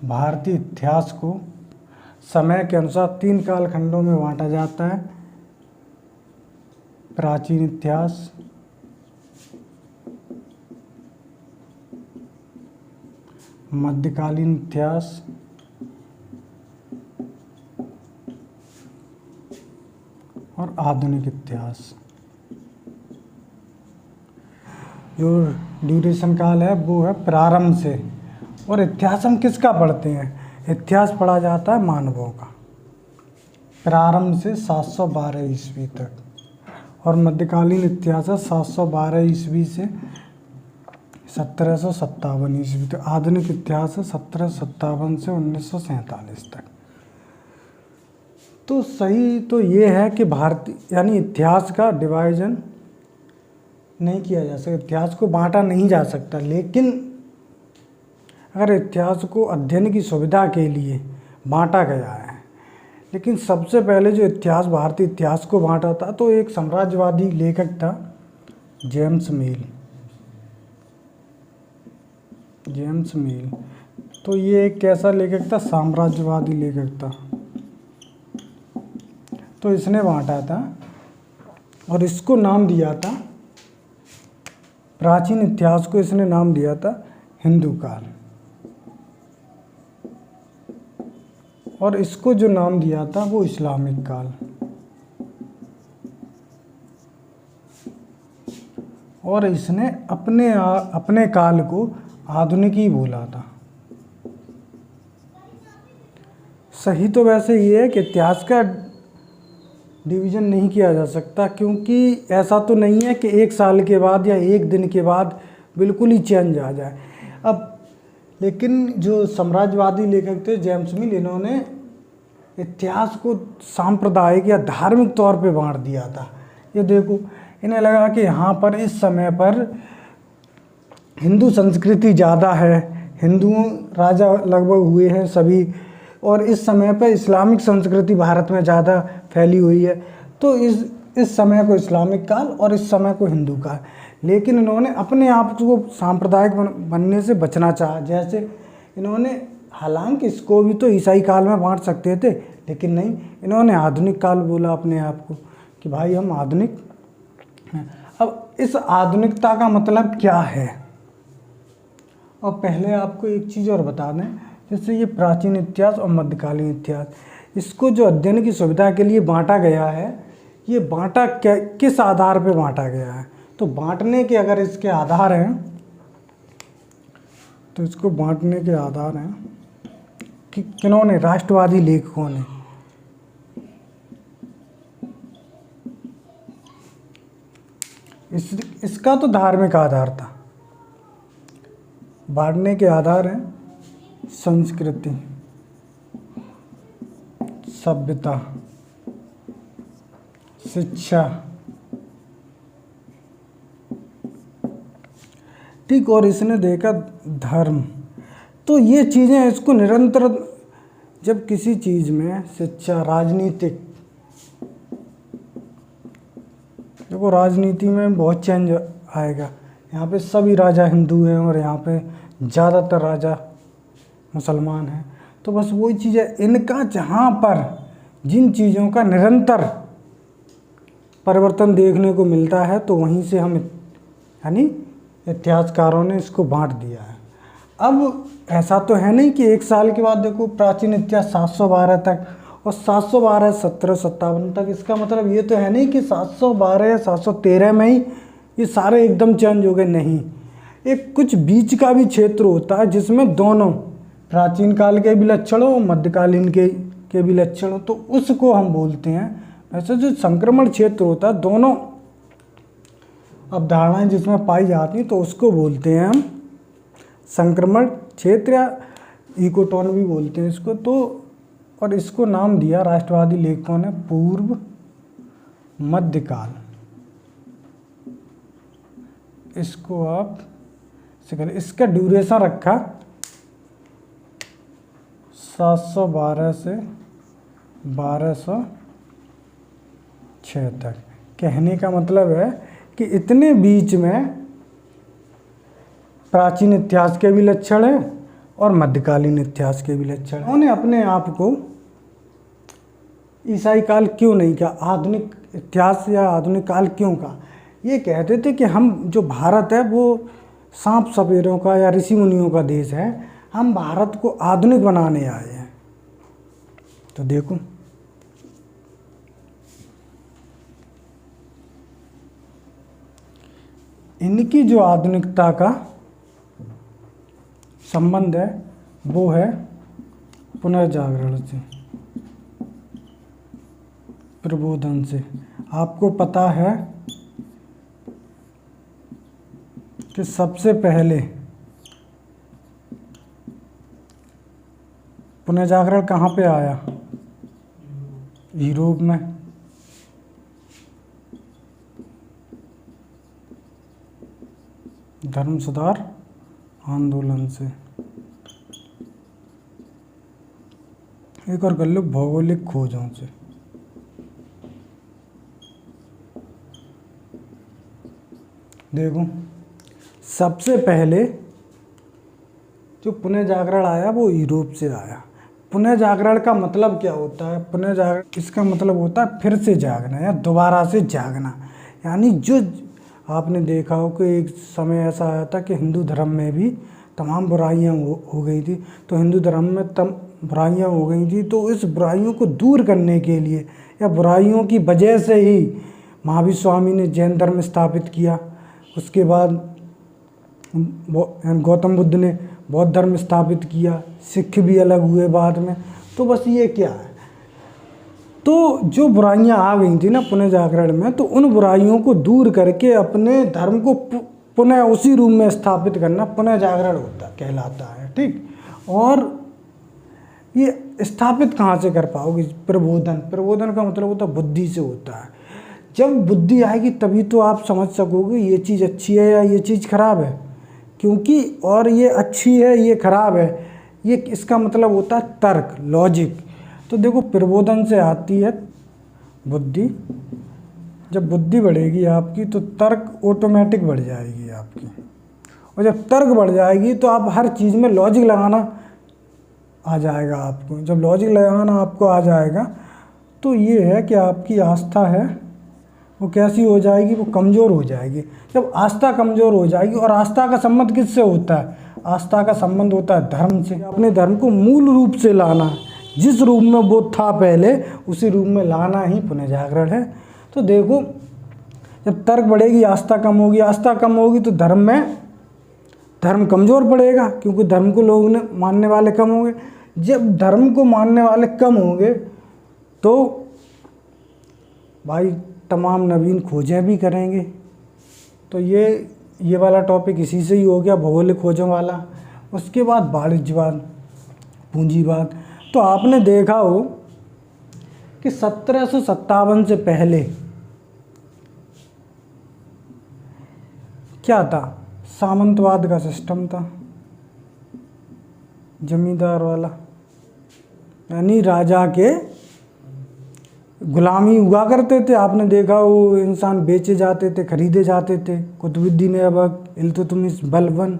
भारतीय इतिहास को समय के अनुसार 3 कालखंडों में बांटा जाता है। प्राचीन इतिहास, मध्यकालीन इतिहास और आधुनिक इतिहास। जो ड्यूरेशन काल है वो है प्रारंभ से। और इतिहास हम किसका पढ़ते हैं? इतिहास पढ़ा जाता है मानवों का, प्रारंभ से 712 ईस्वी तक। और मध्यकालीन इतिहास है 712 ईस्वी से 1757 ईस्वी तक। आधुनिक इतिहास है 1757 से 1947 तक। तो सही तो ये है कि भारतीय यानी इतिहास का डिवाइजन नहीं किया जा सकता, इतिहास को बांटा नहीं जा सकता। लेकिन अगर इतिहास को अध्ययन की सुविधा के लिए बांटा गया है, लेकिन सबसे पहले जो इतिहास भारतीय इतिहास को बांटा था तो एक साम्राज्यवादी लेखक था, जेम्स मिल। तो ये एक कैसा लेखक था? साम्राज्यवादी लेखक था। तो इसने बांटा था और इसको नाम दिया था, प्राचीन इतिहास को इसने नाम दिया था हिंदू काल। और इसको जो नाम दिया था वो इस्लामिक काल। और इसने अपने काल को आधुनिक ही बोला था। सही तो वैसे ये है कि इतिहास का डिवीज़न नहीं किया जा सकता, क्योंकि ऐसा तो नहीं है कि 1 साल के बाद या 1 दिन के बाद बिल्कुल ही चेंज आ जाए। अब लेकिन जो साम्राज्यवादी लेखक थे जेम्स मिल, इन्होंने इतिहास को सांप्रदायिक या धार्मिक तौर पे बांट दिया था। ये देखो, इन्हें लगा कि यहाँ पर इस समय पर हिंदू संस्कृति ज़्यादा है, हिंदू राजा लगभग हुए हैं सभी, और इस समय पर इस्लामिक संस्कृति भारत में ज़्यादा फैली हुई है। तो इस समय को इस्लामिक काल और इस समय को हिंदू काल। लेकिन इन्होंने अपने आप को सांप्रदायिक बनने से बचना चाहा। जैसे इन्होंने, हालांकि इसको भी तो ईसाई काल में बांट सकते थे, लेकिन नहीं, इन्होंने आधुनिक काल बोला अपने आप को कि भाई हम आधुनिक हैं। अब इस आधुनिकता का मतलब क्या है? और पहले आपको एक चीज़ और बता दें, जैसे ये प्राचीन इतिहास और मध्यकालीन इतिहास, इसको जो अध्ययन की सुविधा के लिए बांटा गया है, ये बांटा किस आधार पे बांटा गया है? तो बांटने के अगर इसके आधार हैं, तो इसको बांटने के आधार हैं कि किन्होंने, राष्ट्रवादी लेखकों ने। इसका तो धार्मिक आधार था। बांटने के आधार हैं संस्कृति, सभ्यता, शिक्षा, ठीक, और इसने देखा धर्म। तो ये चीज़ें इसको निरंतर, जब किसी चीज़ में शिक्षा, राजनीतिक, देखो राजनीति में बहुत चेंज आएगा। यहाँ पे सभी राजा हिंदू हैं और यहाँ पे ज़्यादातर राजा मुसलमान हैं। तो बस वही चीज़ है, इनका जहाँ पर जिन चीज़ों का निरंतर परिवर्तन देखने को मिलता है, तो वहीं से हम यानी इतिहासकारों ने इसको बांट दिया है। अब ऐसा तो है नहीं कि 1 साल के बाद देखो प्राचीन इतिहास 712 तक और 712 1757 तक। इसका मतलब ये तो है नहीं कि 712 या 713 में ही ये सारे एकदम चेंज हो गए, नहीं। एक कुछ बीच का भी क्षेत्र होता है जिसमें दोनों प्राचीन काल के भी लक्षण हो, मध्यकालीन के भी लक्षण हो, तो उसको हम बोलते हैं। वैसे जो संक्रमण क्षेत्र होता है, दोनों अवधारणाएं जिसमें पाई जाती हैं, तो उसको बोलते हैं हम संक्रमण क्षेत्र या इकोटोन भी बोलते हैं इसको। तो और इसको नाम दिया राष्ट्रवादी लेखकों ने पूर्व मध्यकाल। इसको आप इसका ड्यूरेशन रखा 712 से 1206 तक। कहने का मतलब है कि इतने बीच में प्राचीन इतिहास के भी लक्षण हैं और मध्यकालीन इतिहास के भी लक्षण। उन्होंने अपने आप को ईसाई काल क्यों नहीं कहा, आधुनिक इतिहास या आधुनिक काल क्यों कहा? ये कहते थे कि हम जो भारत है वो सांप सपेरों का या ऋषि मुनियों का देश है, हम भारत को आधुनिक बनाने आए हैं। तो देखो इनकी जो आधुनिकता का संबंध है वो है पुनर्जागरण से, प्रबोधन से। आपको पता है कि सबसे पहले पुनर्जागरण कहाँ पे आया? यूरोप में। धर्म सुधार आंदोलन से। एक और कर लो, भौगोलिक खोजों से। देखो सबसे पहले जो पुनर्जागरण आया वो यूरोप से आया। पुनर्जागरण का मतलब क्या होता है? पुनर्जागरण, इसका मतलब होता है फिर से जागना या दोबारा से जागना। यानी जो आपने देखा हो कि एक समय ऐसा आया था कि हिंदू धर्म में भी तमाम बुराइयां हो गई थी, तो हिंदू धर्म में बुराइयां हो गई थी, तो इस बुराइयों को दूर करने के लिए या बुराइयों की वजह से ही महावीर स्वामी ने जैन धर्म स्थापित किया। उसके बाद गौतम बुद्ध ने बौद्ध धर्म स्थापित किया, सिख भी अलग हुए बाद में। तो बस ये क्या है, तो जो बुराइयां आ गई थी ना पुनर्जागरण में, तो उन बुराइयों को दूर करके अपने धर्म को पुनः उसी रूप में स्थापित करना पुनर्जागरण होता कहलाता है। ठीक, और ये स्थापित कहाँ से कर पाओगे? प्रबोधन। प्रबोधन का मतलब होता है बुद्धि से होता है। जब बुद्धि आएगी तभी तो आप समझ सकोगे ये चीज़ अच्छी है या ये चीज़ खराब है, क्योंकि और ये अच्छी है ये खराब है, ये इसका मतलब होता है तर्क, लॉजिक। तो देखो प्रबोधन से आती है बुद्धि। जब बुद्धि बढ़ेगी आपकी तो तर्क ऑटोमेटिक बढ़ जाएगी आपकी, और जब तर्क बढ़ जाएगी तो आप हर चीज़ में लॉजिक लगाना आ जाएगा आपको। जब लॉजिक लगाना आपको आ जाएगा तो ये है कि आपकी आस्था है वो कैसी हो जाएगी? वो कमज़ोर हो जाएगी। जब आस्था कमज़ोर हो जाएगी, और आस्था का संबंध किससे होता है? आस्था का संबंध होता है धर्म से। अपने धर्म को मूल रूप से लाना है, जिस रूप में वो था पहले उसी रूप में लाना ही पुनर्जागरण है। तो देखो जब तर्क बढ़ेगी आस्था कम होगी, आस्था कम होगी तो धर्म कमज़ोर पड़ेगा, क्योंकि धर्म को लोग ने मानने वाले कम होंगे। जब धर्म को मानने वाले कम होंगे तो भाई तमाम नवीन खोजें भी करेंगे। तो ये वाला टॉपिक इसी से ही हो गया, भौगोलिक खोजों वाला। उसके बाद वाणिज्यवाद, पूंजीवाद। तो आपने देखा हो कि 1757 से पहले क्या था? सामंतवाद का सिस्टम था, जमींदार वाला, यानी राजा के गुलामी हुआ करते थे। आपने देखा वो इंसान बेचे जाते थे, खरीदे जाते थे। कुतुबुद्दीन ऐबक, इल्तुतमिश, बलबन।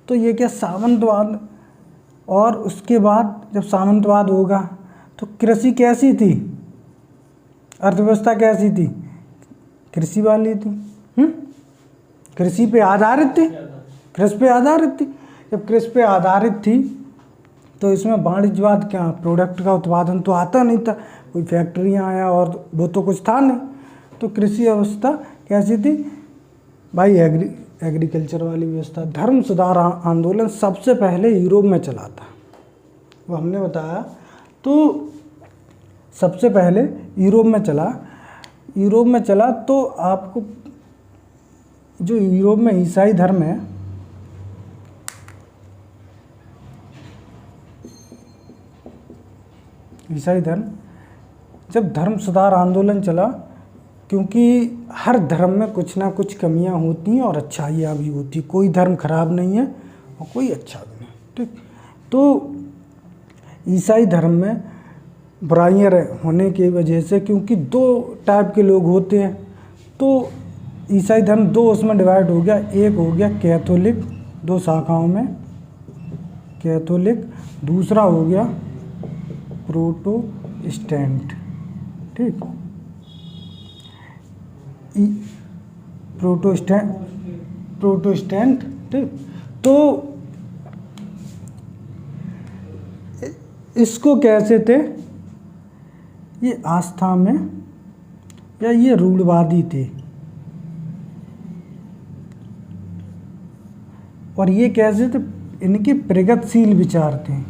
तो ये क्या सामंतवाद। और उसके बाद जब सामंतवाद होगा तो कृषि कैसी थी? अर्थव्यवस्था कैसी थी? कृषि वाली थी। कृषि पे आधारित थी, कृषि पे आधारित थी। जब कृषि पे आधारित थी तो इसमें वाणिज्यवाद क्या? प्रोडक्ट का उत्पादन तो आता नहीं था, कोई फैक्ट्रियाँ आया और वो तो कुछ था नहीं। तो कृषि व्यवस्था कैसी थी भाई? एग्रीकल्चर वाली व्यवस्था। धर्म सुधार आंदोलन सबसे पहले यूरोप में चला था, वो हमने बताया। तो सबसे पहले यूरोप में चला। तो आपको जो यूरोप में ईसाई धर्म है, ईसाई धर्म, जब धर्म सुधार आंदोलन चला, क्योंकि हर धर्म में कुछ ना कुछ कमियां होती हैं और अच्छाइयाँ भी होती। कोई धर्म खराब नहीं है और कोई अच्छा भी नहीं। ठीक, तो ईसाई धर्म में बुराइयाँ होने की वजह से, क्योंकि दो टाइप के लोग होते हैं, तो ईसाई धर्म दो उसमें डिवाइड हो गया। एक हो गया कैथोलिक, दो शाखाओं में, कैथोलिक, दूसरा हो गया प्रोटेस्टेंट। ठीक, प्रोटेस्टेंट। ठीक, तो इसको कैसे थे, ये आस्था में या ये रूढ़वादी थे, और ये कैसे थे, इनके प्रगतिशील विचार थे।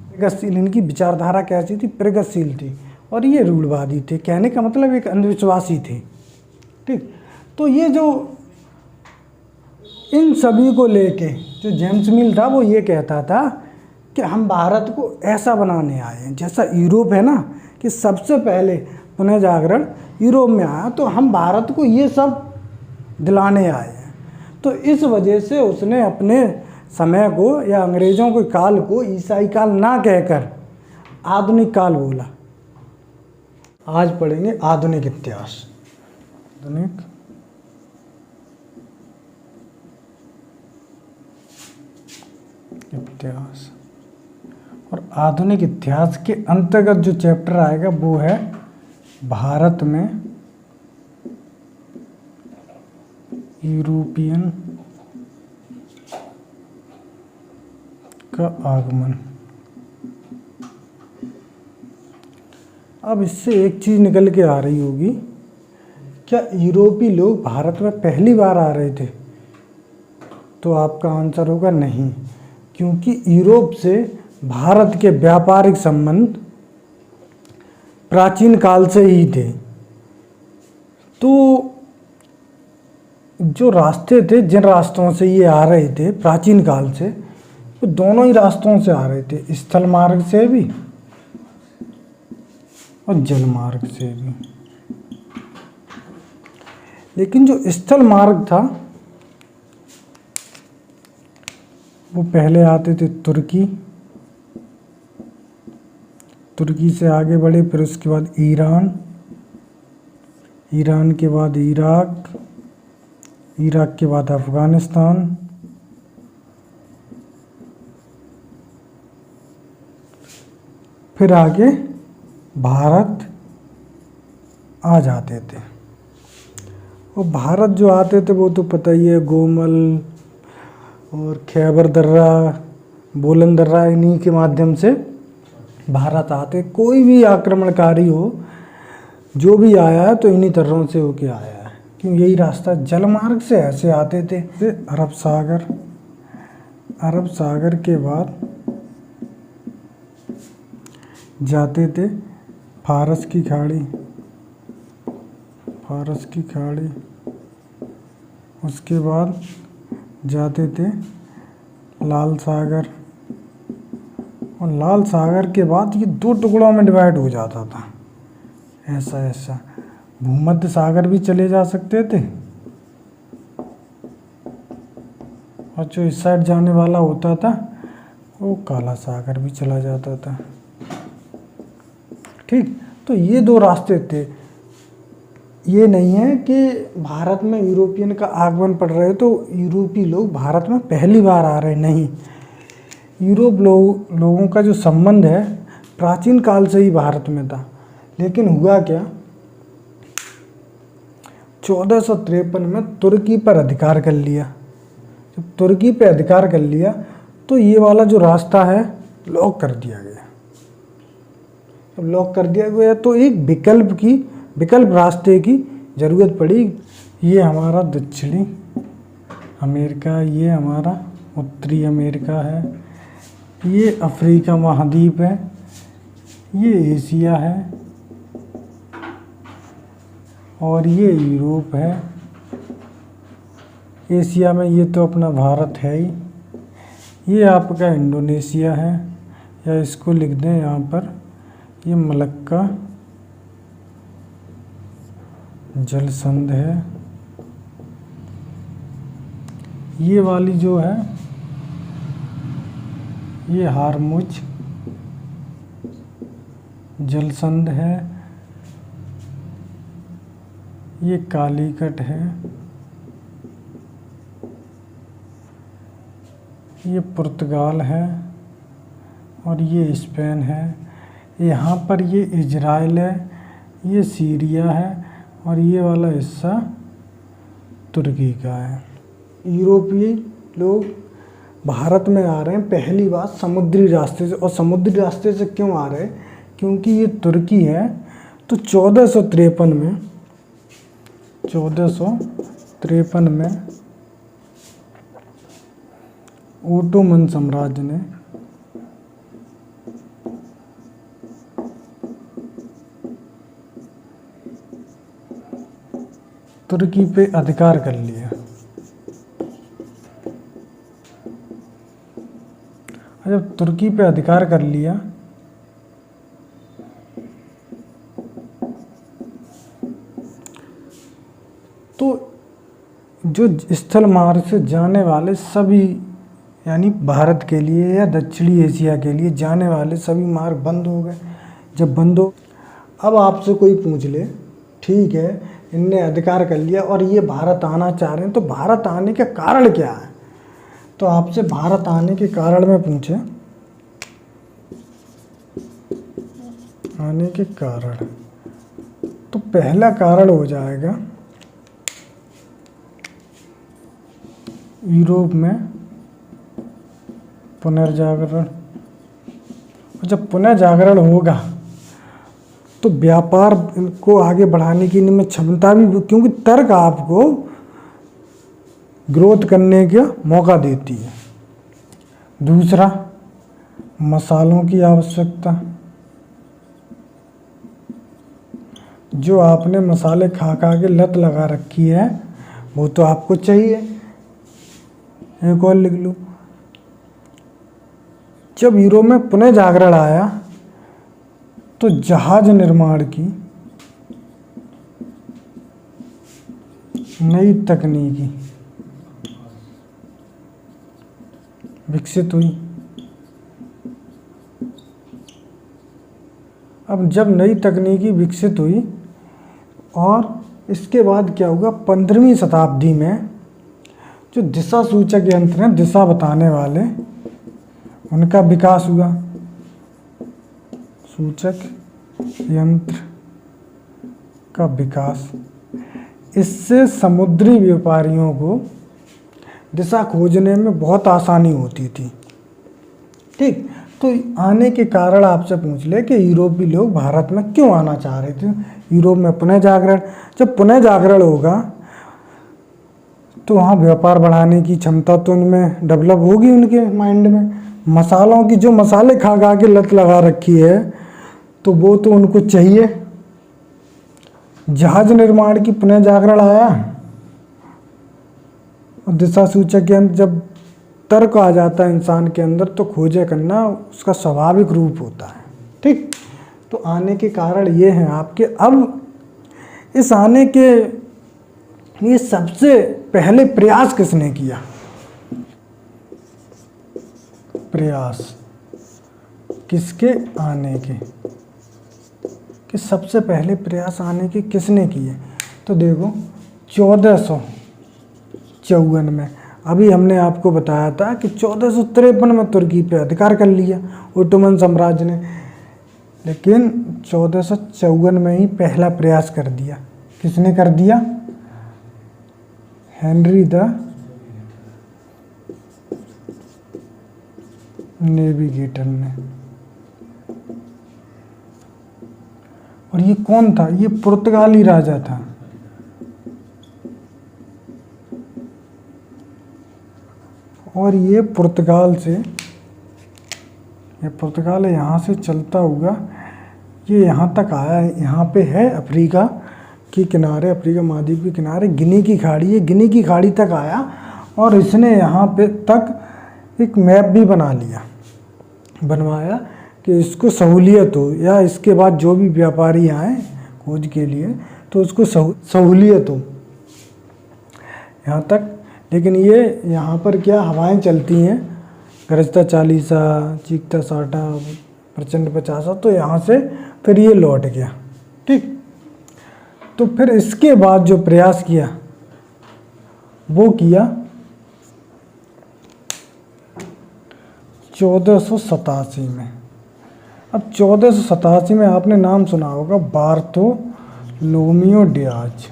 प्रगतिशील, इनकी विचारधारा कैसी थी, प्रगतिशील थी, और ये रूढ़वादी थे। कहने का मतलब एक अंधविश्वासी थे। ठीक, तो ये जो इन सभी को लेके जो जेम्स मिल था वो ये कहता था कि हम भारत को ऐसा बनाने आए हैं, जैसा यूरोप है ना कि सबसे पहले पुनः जागरण यूरोप में आया, तो हम भारत को ये सब दिलाने आए हैं। तो इस वजह से उसने अपने समय को या अंग्रेज़ों के काल को ईसाई काल ना कहकर आधुनिक काल बोला। आज पढ़ेंगे आधुनिक इतिहास। आधुनिक इतिहास, और आधुनिक इतिहास के अंतर्गत जो चैप्टर आएगा वो है भारत में यूरोपियन का आगमन। अब इससे एक चीज़ निकल के आ रही होगी, क्या यूरोपीय लोग भारत में पहली बार आ रहे थे? तो आपका आंसर होगा नहीं, क्योंकि यूरोप से भारत के व्यापारिक संबंध प्राचीन काल से ही थे। तो जो रास्ते थे, जिन रास्तों से ये आ रहे थे प्राचीन काल से, वो दोनों ही रास्तों से आ रहे थे, स्थल मार्ग से भी और जल मार्ग से भी। लेकिन जो स्थल मार्ग था वो पहले आते थे तुर्की, तुर्की से आगे बढ़े, फिर उसके बाद ईरान, ईरान के बाद इराक, इराक के बाद अफ़गानिस्तान, फिर आगे भारत आ जाते थे। और भारत जो आते थे वो तो पता ही है, गोमल और खैबर दर्रा, बोलन दर्रा, इन्हीं के माध्यम से भारत आते। कोई भी आक्रमणकारी हो, जो भी आया है तो इन्हीं दर्रों से होके आया है, क्योंकि यही रास्ता जल मार्ग से ऐसे आते थे। फिर अरब सागर, अरब सागर के बाद जाते थे फारस की खाड़ी, फारस की खाड़ी, उसके बाद जाते थे लाल सागर, और लाल सागर के बाद ये दो टुकड़ों में डिवाइड हो जाता था, ऐसा ऐसा। भूमध्य सागर भी चले जा सकते थे, और जो इस साइड जाने वाला होता था वो काला सागर भी चला जाता था। ठीक, तो ये दो रास्ते थे। ये नहीं है कि भारत में यूरोपियन का आगमन पड़ रहे तो यूरोपीय लोग भारत में पहली बार आ रहे, नहीं। यूरोप लोगों का जो संबंध है प्राचीन काल से ही भारत में था। लेकिन हुआ क्या, 1453 में तुर्की पर अधिकार कर लिया। जब तुर्की पे अधिकार कर लिया तो ये वाला जो रास्ता है लॉक कर दिया गया। जब लॉक कर दिया गया तो एक विकल्प रास्ते की ज़रूरत पड़ी। ये हमारा दक्षिणी अमेरिका, ये हमारा उत्तरी अमेरिका है, ये अफ्रीका महाद्वीप है, ये एशिया है, और ये यूरोप है। एशिया में ये तो अपना भारत है ही, ये आपका इंडोनेशिया है, या इसको लिख दें यहाँ पर, ये मलक्का जल संधि है। ये वाली जो है ये हारमुज जल संधि है, ये कालीकट है, ये पुर्तगाल है और ये स्पेन है। यहाँ पर ये इजराइल है, ये सीरिया है और ये वाला हिस्सा तुर्की का है। यूरोपीय लोग भारत में आ रहे हैं पहली बार समुद्री रास्ते से। और समुद्री रास्ते से क्यों आ रहे हैं? क्योंकि ये तुर्की है। तो 1453 में ओटोमन साम्राज्य ने तुर्की पे अधिकार कर लिया। जब तुर्की पे अधिकार कर लिया तो जो स्थल मार्ग से जाने वाले सभी, यानी भारत के लिए या दक्षिणी एशिया के लिए जाने वाले सभी मार्ग बंद हो गए। जब बंद हो, अब आपसे कोई पूछ ले, ठीक है इनने अधिकार कर लिया और ये भारत आना चाह रहे हैं, तो भारत आने का कारण क्या है? तो आपसे भारत आने के कारण में पूछे, आने के कारण, तो पहला कारण हो जाएगा यूरोप में पुनर्जागरण। जब पुनर्जागरण होगा तो व्यापार को आगे बढ़ाने की इनमें क्षमता भी, क्योंकि तर्क आपको ग्रोथ करने का मौका देती है। दूसरा, मसालों की आवश्यकता। जो आपने मसाले खा खा के लत लगा रखी है वो तो आपको चाहिए। एक और लिख लूँ, जब यूरोप में पुनः जागरण आया तो जहाज निर्माण की नई तकनीकी विकसित हुई। अब जब नई तकनीकी विकसित हुई और इसके बाद क्या हुआ, 15वीं शताब्दी में जो दिशा सूचक यंत्र हैं, दिशा बताने वाले, उनका विकास हुआ। सूचक यंत्र का विकास, इससे समुद्री व्यापारियों को दिशा खोजने में बहुत आसानी होती थी। ठीक, तो आने के कारण आपसे पूछ ले कि यूरोपीय लोग भारत में क्यों आना चाह रहे थे। यूरोप में पुनः जागरण, जब पुनः जागरण होगा तो वहाँ व्यापार बढ़ाने की क्षमता तो उनमें डेवलप होगी, उनके माइंड में। मसालों की, जो मसाले खा खा के लत लगा रखी है तो वो तो उनको चाहिए। जहाज निर्माण की पुनः जागरण आया और दिशा सूचक यंत्र, जब तर्क आ जाता है इंसान के अंदर तो खोजे करना उसका स्वाभाविक रूप होता है। ठीक, तो आने के कारण ये हैं आपके। अब इस आने के ये सबसे पहले प्रयास किसने किया? प्रयास किसके आने के, कि सबसे पहले प्रयास आने के किसने किए? तो देखो 1454 में, अभी हमने आपको बताया था कि 1453 में तुर्की पे अधिकार कर लिया ओटोमन साम्राज्य ने, लेकिन 1454 में ही पहला प्रयास कर दिया। किसने कर दिया? हेनरी द नेविगेटर ने। और ये कौन था? ये पुर्तगाली राजा था। और ये पुर्तगाल से, ये पुर्तगाल यहाँ से चलता हुआ ये यहाँ तक आया है। यहाँ पे है अफ्रीका के किनारे, अफ्रीका महाद्वीप के किनारे गिनी की खाड़ी है। गिनी की खाड़ी तक आया और इसने यहाँ पे तक एक मैप भी बनवाया कि इसको सहूलियत हो, या इसके बाद जो भी व्यापारी आए खोज के लिए तो उसको सहूलियत हो यहाँ तक। लेकिन ये यहाँ पर क्या हवाएं चलती हैं, गरजता 40, चीखता 60, प्रचंड 50, तो यहाँ से फिर ये लौट गया। ठीक, तो फिर इसके बाद जो प्रयास किया वो किया 1487 में। अब 1487 में आपने नाम सुना होगा बार्थोलोमियो डियाज।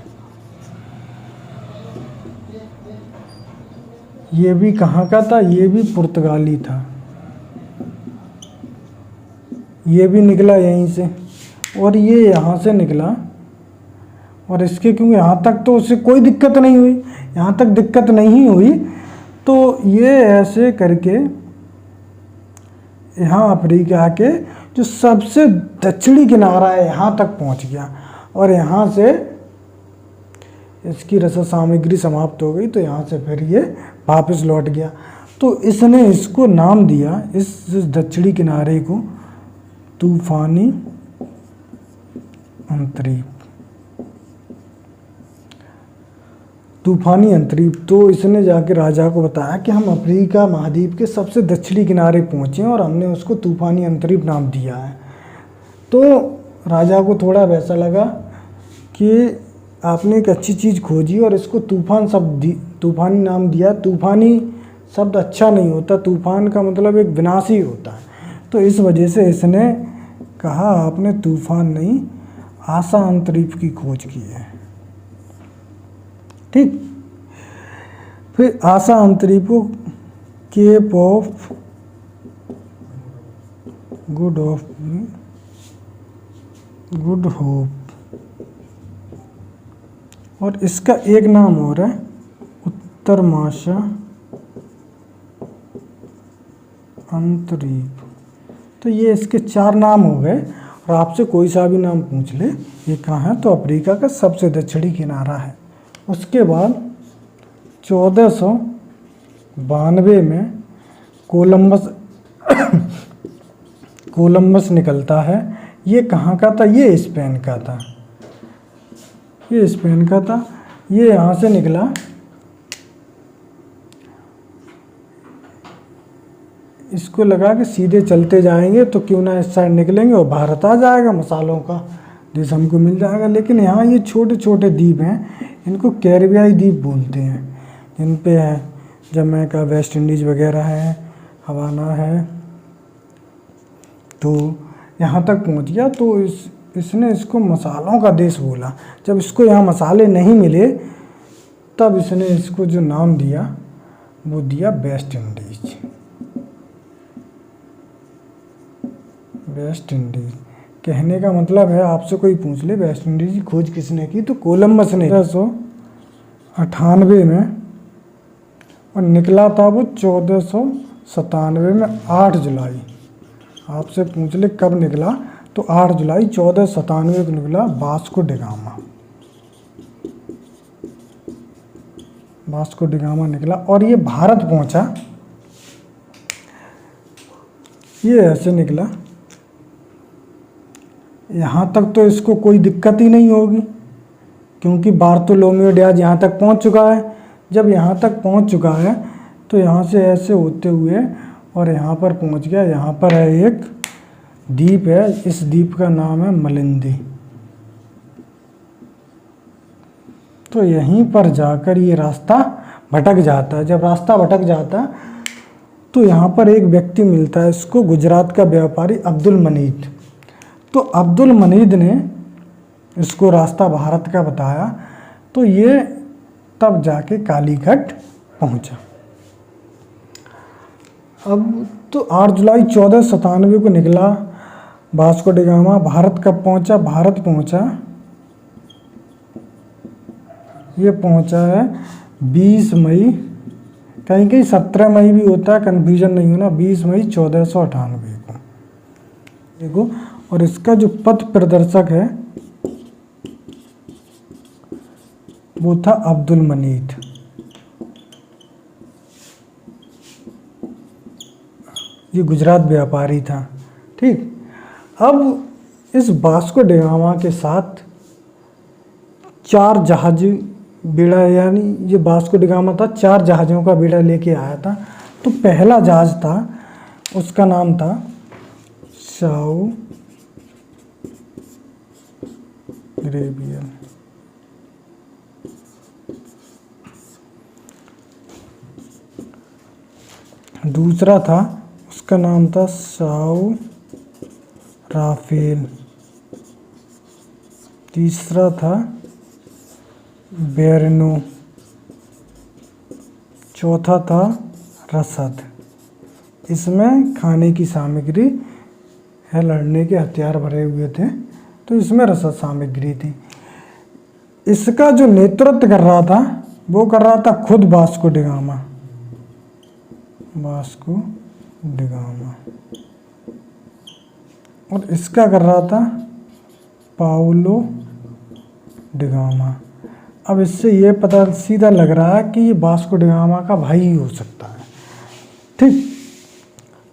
ये भी कहाँ का था? ये भी पुर्तगाली था। ये भी निकला यहीं से और ये यहाँ से निकला। और इसके क्योंकि यहाँ तक तो उससे कोई दिक्कत नहीं हुई, यहाँ तक दिक्कत नहीं हुई, तो ये ऐसे करके यहाँ अफ्रीका के जो सबसे दक्षिणी किनारा है यहाँ तक पहुँच गया। और यहाँ से इसकी रसद सामग्री समाप्त हो गई, तो यहाँ से फिर ये वापस लौट गया। तो इसने इसको नाम दिया, इस दक्षिणी किनारे को, तूफानी अंतरीप। तूफानी अंतरीप। तो इसने जाके राजा को बताया कि हम अफ्रीका महाद्वीप के सबसे दक्षिणी किनारे पहुँचे और हमने उसको तूफानी अंतरीप नाम दिया है। तो राजा को थोड़ा वैसा लगा कि आपने एक अच्छी चीज़ खोजी और इसको तूफानी नाम दिया। तूफानी शब्द अच्छा नहीं होता, तूफान का मतलब एक विनाशी होता है। तो इस वजह से इसने कहा आपने तूफान नहीं, आशा अंतरीप की खोज की है। ठीक। फिर आशा अंतरीप को केप ऑफ गुड होप, और इसका एक नाम और है उत्तरमाशा अंतरीप। तो ये इसके 4 नाम हो गए। और आपसे कोई सा भी नाम पूछ ले, ये कहाँ है, तो अफ्रीका का सबसे दक्षिणी किनारा है। उसके बाद 1492 में कोलंबस निकलता है। ये कहाँ का था? ये स्पेन का था। ये स्पेन का था। ये यहाँ से निकला, इसको लगा कि सीधे चलते जाएंगे तो क्यों ना इस साइड निकलेंगे और भारत आ जाएगा, मसालों का देश हमको मिल जाएगा। लेकिन यहाँ ये छोटे छोटे द्वीप हैं, इनको कैरिबियाई द्वीप बोलते हैं, जिन पे है जमैका, वेस्ट इंडीज़ वगैरह है, हवाना है। तो यहाँ तक पहुँच गया। तो इसने इसको मसालों का देश बोला। जब इसको यहाँ मसाले नहीं मिले, तब इसने इसको जो नाम दिया वो दिया वेस्ट इंडीज। वेस्ट इंडीज कहने का मतलब है, आपसे कोई पूछ ले वेस्ट इंडीज की खोज किसने की, तो कोलंबस ने 1498 में, और निकला था वो 1497 में 8 जुलाई। आपसे पूछ ले कब निकला, तो 8 जुलाई 1497 को निकला वास्को डिगामा निकला। और ये भारत पहुंचा। ये ऐसे निकला, यहाँ तक तो इसको कोई दिक्कत ही नहीं होगी, क्योंकि बार्थोलोमियो डियाज यहाँ तक पहुँच चुका है। जब यहाँ तक पहुँच चुका है तो यहाँ से ऐसे होते हुए और यहाँ पर पहुँच गया। यहाँ पर है एक द्वीप है, इस द्वीप का नाम है मलिंदी। तो यहीं पर जाकर ये रास्ता भटक जाता है। जब रास्ता भटक जाता है तो यहाँ पर एक व्यक्ति मिलता है, इसको गुजरात का व्यापारी अब्दुल मनीद। तो अब्दुल मनीद ने इसको रास्ता भारत का बताया। तो ये तब जाके कालीघाट पहुँचा। अब तो 8 जुलाई 1497 को निकला वास्को डिगामा। भारत कब पहुँचा? भारत पहुँचा, ये पहुँचा है 20 मई, कहीं कहीं 17 मई भी होता है, कन्फ्यूजन नहीं होना, 20 मई 1498 को। देखो, और इसका जो पथ प्रदर्शक है वो था अब्दुल मनीद। ये गुजरात व्यापारी था। ठीक। अब इस वास्को डिगामा के साथ 4 जहाज बेड़ा, यानी ये वास्को डिगामा था 4 जहाज़ों का बेड़ा लेके आया था। तो पहला जहाज था, उसका नाम था साओ अरेबियन। दूसरा था, उसका नाम था साओ राफेल। तीसरा था बेरनो। चौथा था रसद। इसमें खाने की सामग्री है, लड़ने के हथियार भरे हुए थे, तो इसमें रसद सामग्री थी। इसका जो नेतृत्व कर रहा था वो कर रहा था खुद Vasco D gamma. Vasco D gamma. और इसका कर रहा था पाउलो डी गामा। अब इससे ये पता सीधा लग रहा है कि ये वास्को डी गामा का भाई ही हो सकता है। ठीक,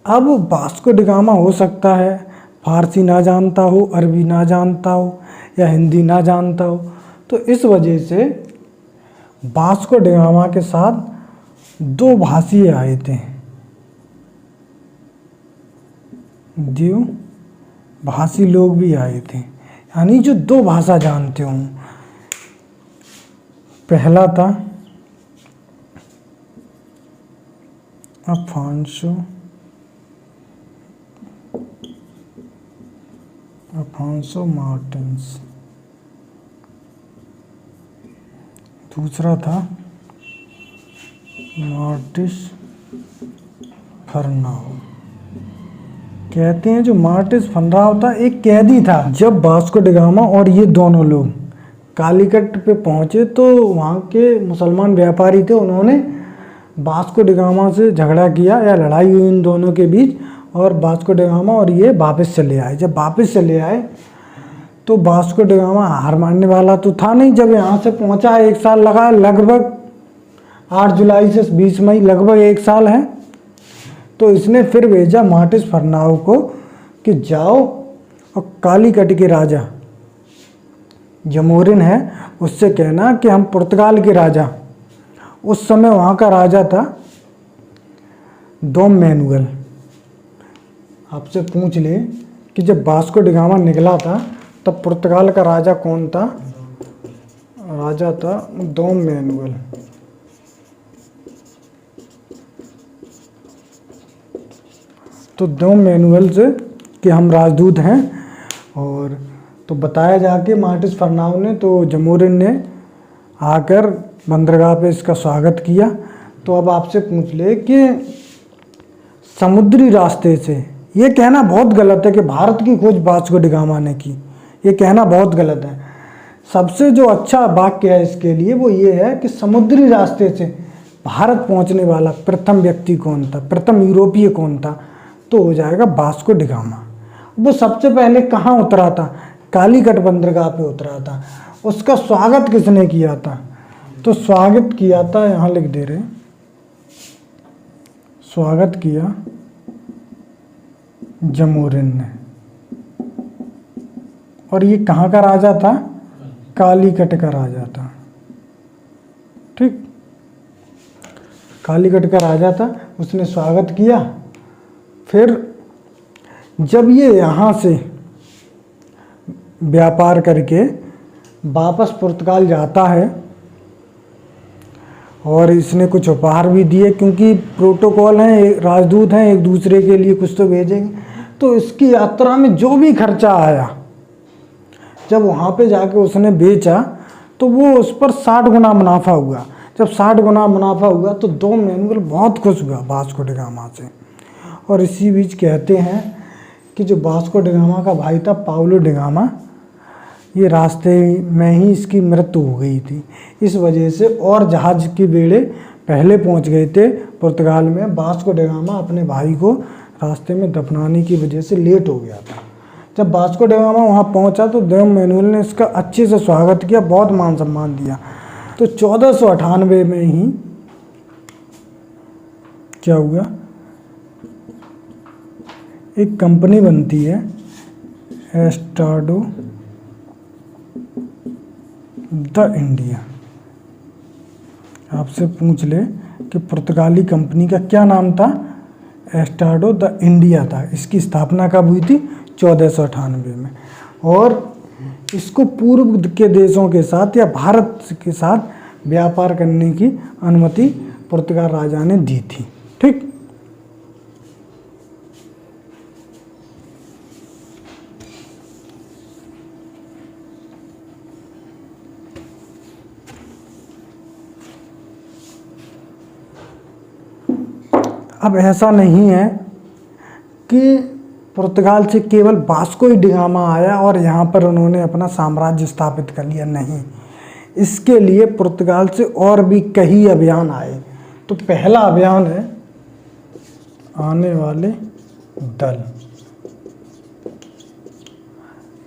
अब वास्को डी गामा हो सकता है फारसी ना जानता हो, अरबी ना जानता हो या हिंदी ना जानता हो, तो इस वजह से वास्को डी गामा के साथ दो भाषी आए थे, दो भाषी लोग भी आए थे, यानी जो दो भाषा जानते हों। पहला था अफांसो मार्टिन्स। दूसरा था मार्टिस फर्नाओ। कहते हैं जो मार्टिस फर्नाओ था एक कैदी था। जब वास्को डी गामा और ये दोनों लोग कालीकट पे पहुंचे तो वहाँ के मुसलमान व्यापारी थे, उन्होंने वास्को डी गामा से झगड़ा किया या लड़ाई हुई इन दोनों के बीच, और वास्को डी गामा और ये वापस चले आए। जब वापस चले आए तो वास्को डी गामा हार मानने वाला तो था नहीं। जब यहाँ से पहुँचा 1 साल लगा, लगभग 8 जुलाई से 20 मई, लगभग 1 साल है। तो इसने फिर भेजा मार्टिस फर्नाओ को कि जाओ और कालीकट के राजा जमोरिन है उससे कहना कि हम पुर्तगाल के राजा, उस समय वहाँ का राजा था डॉम मैनुअल। आपसे पूछ ले कि जब वास्को डी गामा निकला था तब पुर्तगाल का राजा कौन था? राजा था डॉम मैनुअल। तो डॉम मैनुअल से कि हम राजदूत हैं, और तो बताया जाके मार्टिस फर्नाओ ने, तो जमोरिन ने आकर बंदरगाह पे इसका स्वागत किया। तो अब आपसे पूछ ले कि समुद्री रास्ते से, ये कहना बहुत गलत है कि भारत की खोज वास्को डी गामा ने की, ये कहना बहुत गलत है। सबसे जो अच्छा वाक्य है इसके लिए वो ये है कि समुद्री रास्ते से भारत पहुंचने वाला प्रथम व्यक्ति कौन था, प्रथम यूरोपीय कौन था? तो हो जाएगा वास्को डी गामा। वो सबसे पहले कहाँ उतरा था? कालीकट बंदरगाह पे उतरा था। उसका स्वागत किसने किया था? तो स्वागत किया था, यहाँ लिख दे रहे, स्वागत किया जमोरिन ने। और ये कहाँ का राजा था? कालीकट का राजा था। ठीक, कालीकट का राजा था, उसने स्वागत किया। फिर जब ये यहाँ से व्यापार करके वापस पुर्तगाल जाता है, और इसने कुछ उपहार भी दिए, क्योंकि प्रोटोकॉल हैं, राजदूत हैं, एक दूसरे के लिए कुछ तो भेजेंगे। तो इसकी यात्रा में जो भी खर्चा आया, जब वहाँ पे जाके उसने बेचा तो वो उस पर 60 गुना मुनाफा हुआ। जब 60 गुना मुनाफा हुआ तो डॉम मैनुअल बहुत खुश हुआ वास्को डी गामा से। और इसी बीच कहते हैं कि जो वास्को डी गामा का भाई था पाउलो डी गामा, ये रास्ते में ही इसकी मृत्यु हो गई थी। इस वजह से और जहाज के बेड़े पहले पहुंच गए थे पुर्तगाल में। वास्को डी गामा अपने भाई को रास्ते में दफनाने की वजह से लेट हो गया था। जब वास्को डी गामा वहाँ पहुँचा तो डॉम मैनुअल ने इसका अच्छे से स्वागत किया, बहुत मान सम्मान दिया। तो 1498 में ही क्या हुआ, एक कंपनी बनती है एस्टाडो द इंडिया। आपसे पूछ ले कि पुर्तगाली कंपनी का क्या नाम था? एस्टाडो द इंडिया था। इसकी स्थापना कब हुई थी? 1498 में। और इसको पूर्व के देशों के साथ या भारत के साथ व्यापार करने की अनुमति पुर्तगाल राजा ने दी थी। ठीक, अब ऐसा नहीं है कि पुर्तगाल से केवल वास्को ही डिगामा आया और यहाँ पर उन्होंने अपना साम्राज्य स्थापित कर लिया, नहीं। इसके लिए पुर्तगाल से और भी कई अभियान आए। तो पहला अभियान है आने वाले दल।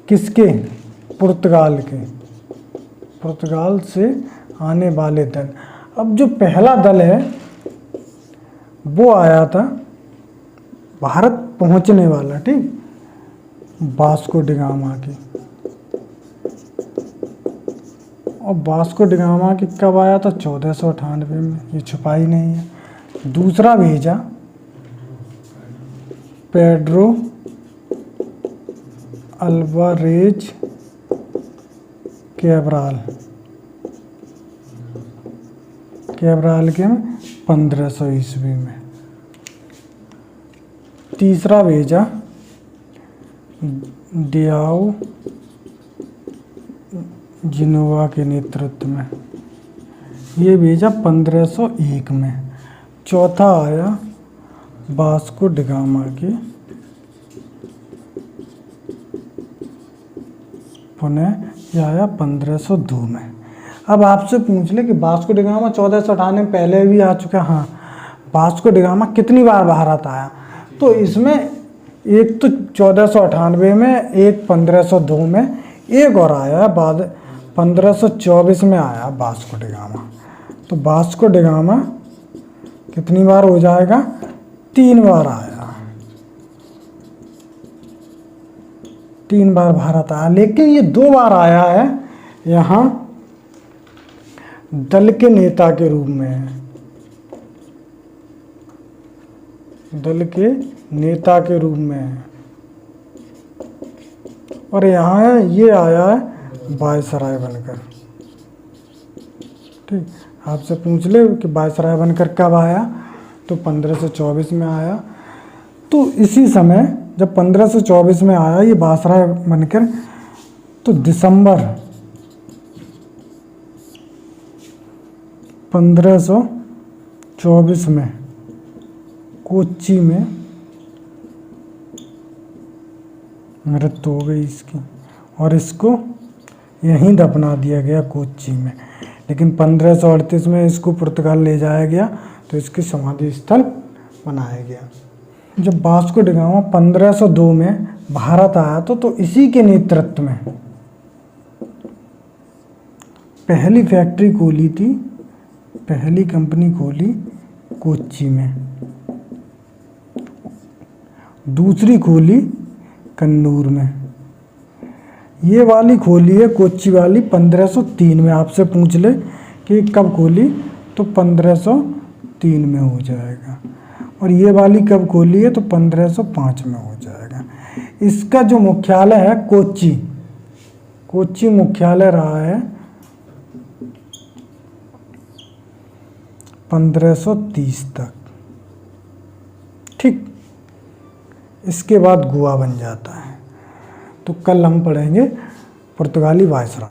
किसके? पुर्तगाल के। पुर्तगाल से आने वाले दल। अब जो पहला दल है वो आया था भारत पहुंचने वाला, ठीक, वास्को डिगामा की। और वास्को डिगामा की कब आया था? 1498 में, ये छुपाई नहीं है। दूसरा भेजा पेड्रो अल्वारेज कैब्राल के 1500 ईस्वी में। तीसरा भेजा डियाओ जिनोवा के नेतृत्व में, ये भेजा 1501 में। चौथा आया वास्को डिगामा के पुनः, यह आया 1502 में। अब आपसे पूछ ले कि वास्को डिगामा 1498 में पहले भी आ चुका, हाँ। वास्को डिगामा कितनी बार भारत आया? तो इसमें एक तो 1498 में, एक 1502 में, एक और आया बाद 1524 में आया वास्को डिगामा। तो वास्को डिगामा कितनी बार हो जाएगा? 3 बार आया, 3 बार भारत आया। लेकिन ये 2 बार आया है यहाँ दल के नेता के रूप में है, दल के नेता के रूप में है। और यहाँ है, ये आया है वायसराय बनकर, ठीक। आपसे पूछ ले कि वायसराय बनकर कब आया? तो 1524 में आया। तो इसी समय जब 1524 में आया ये वायसराय बनकर, तो दिसंबर 1524 में कोच्चि में मृत्यु हो गई इसकी, और इसको यहीं दफना दिया गया कोच्चि में। लेकिन 1538 में इसको पुर्तगाल ले जाया गया, तो इसकी समाधि स्थल बनाया गया। जब वास्को डिगामा 1502 में भारत आया तो इसी के नेतृत्व में पहली फैक्ट्री खोली थी, पहली कंपनी खोली कोच्चि में, दूसरी खोली कन्नूर में, ये वाली खोली है कोच्चि वाली 1503 में। आपसे पूछ ले कि कब खोली, तो 1503 में हो जाएगा। और ये वाली कब खोली है, तो 1505 में हो जाएगा। इसका जो मुख्यालय है कोच्चि, कोच्चि मुख्यालय रहा है 1530 तक, ठीक। इसके बाद गोवा बन जाता है। तो कल हम पढ़ेंगे पुर्तगाली वायसराय।